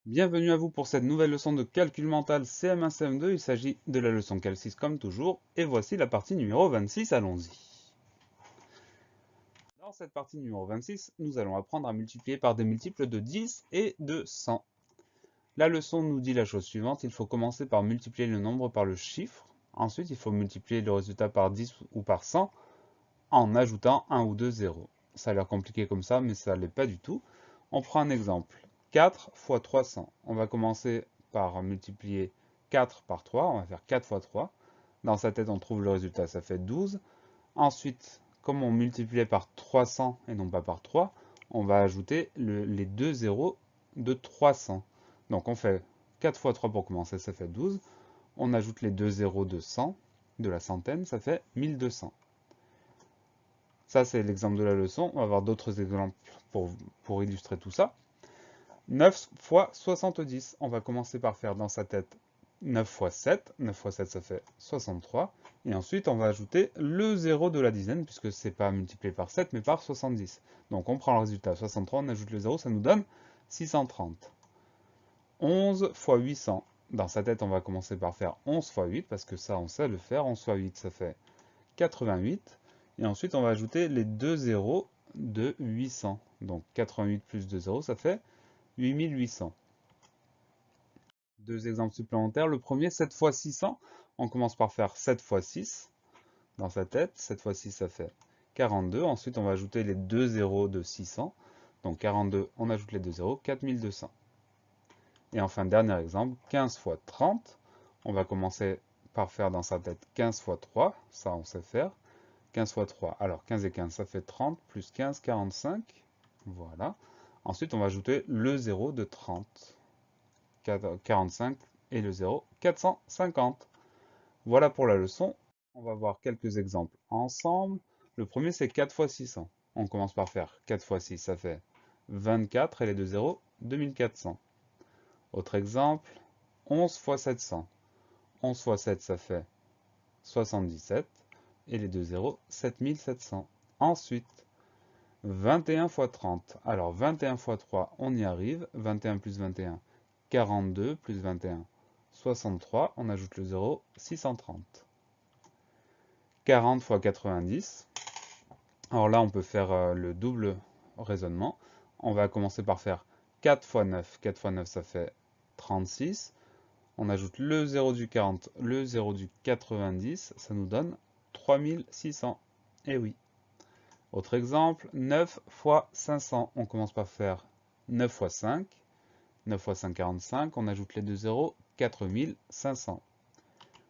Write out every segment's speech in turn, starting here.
Bienvenue à vous pour cette nouvelle leçon de calcul mental CM1 CM2. Il s'agit de la leçon Cal 6 comme toujours. Et voici la partie numéro 26, allons-y. Dans cette partie numéro 26, nous allons apprendre à multiplier par des multiples de 10 et de 100. La leçon nous dit la chose suivante, il faut commencer par multiplier le nombre par le chiffre. Ensuite, il faut multiplier le résultat par 10 ou par 100 en ajoutant un ou deux zéros. Ça a l'air compliqué comme ça, mais ça ne l'est pas du tout. On prend un exemple. 4 fois 300. On va commencer par multiplier 4 par 3. On va faire 4 fois 3. Dans sa tête, on trouve le résultat, ça fait 12. Ensuite, comme on multipliait par 300 et non pas par 3, on va ajouter les deux zéros de 300. Donc on fait 4 fois 3 pour commencer, ça fait 12. On ajoute les deux zéros de 100, de la centaine, ça fait 1200. Ça, c'est l'exemple de la leçon. On va voir d'autres exemples pour illustrer tout ça. 9 fois 70. On va commencer par faire dans sa tête 9 fois 7. 9 fois 7, ça fait 63. Et ensuite, on va ajouter le 0 de la dizaine, puisque ce n'est pas multiplié par 7, mais par 70. Donc, on prend le résultat 63, on ajoute le 0, ça nous donne 630. 11 fois 800. Dans sa tête, on va commencer par faire 11 fois 8, parce que ça, on sait le faire. 11 fois 8, ça fait 88. Et ensuite, on va ajouter les deux zéros de 800. Donc 88 plus 2 zéros, ça fait 8800. Deux exemples supplémentaires. Le premier, 7 fois 600. On commence par faire 7 fois 6 dans sa tête. 7 fois 6, ça fait 42. Ensuite, on va ajouter les deux zéros de 600. Donc 42, on ajoute les deux zéros, 4200. Et enfin, dernier exemple, 15 fois 30. On va commencer par faire dans sa tête 15 fois 3. Ça, on sait faire. 15 fois 3, alors 15 et 15, ça fait 30, plus 15, 45. Voilà. Ensuite, on va ajouter le 0 de 30. 45 et le 0, 450. Voilà pour la leçon. On va voir quelques exemples ensemble. Le premier, c'est 4 fois 600. On commence par faire 4 fois 6, ça fait 24, et les deux zéros, 2400. Autre exemple, 11 fois 700. 11 fois 7, ça fait 77, et les deux zéros, 7700. Ensuite, 21 fois 30. Alors 21 fois 3, on y arrive. 21 plus 21, 42 plus 21, 63. On ajoute le 0, 630. 40 fois 90. Alors là, on peut faire le double raisonnement. On va commencer par faire 4 fois 9. 4 fois 9, ça fait 36. On ajoute le 0 du 40, le 0 du 90. Ça nous donne 3600. Eh oui. Autre exemple, 9 fois 500. On commence par faire 9 fois 5. 9 fois 5, 45. On ajoute les deux zéros, 4500.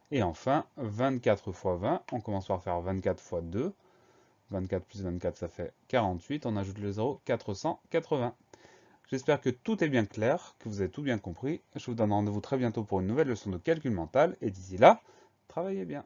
Et enfin, 24 fois 20. On commence par faire 24 fois 2. 24 plus 24, ça fait 48. On ajoute le 0, 480. J'espère que tout est bien clair, que vous avez tout bien compris. Je vous donne rendez-vous très bientôt pour une nouvelle leçon de calcul mental. Et d'ici là, travaillez bien.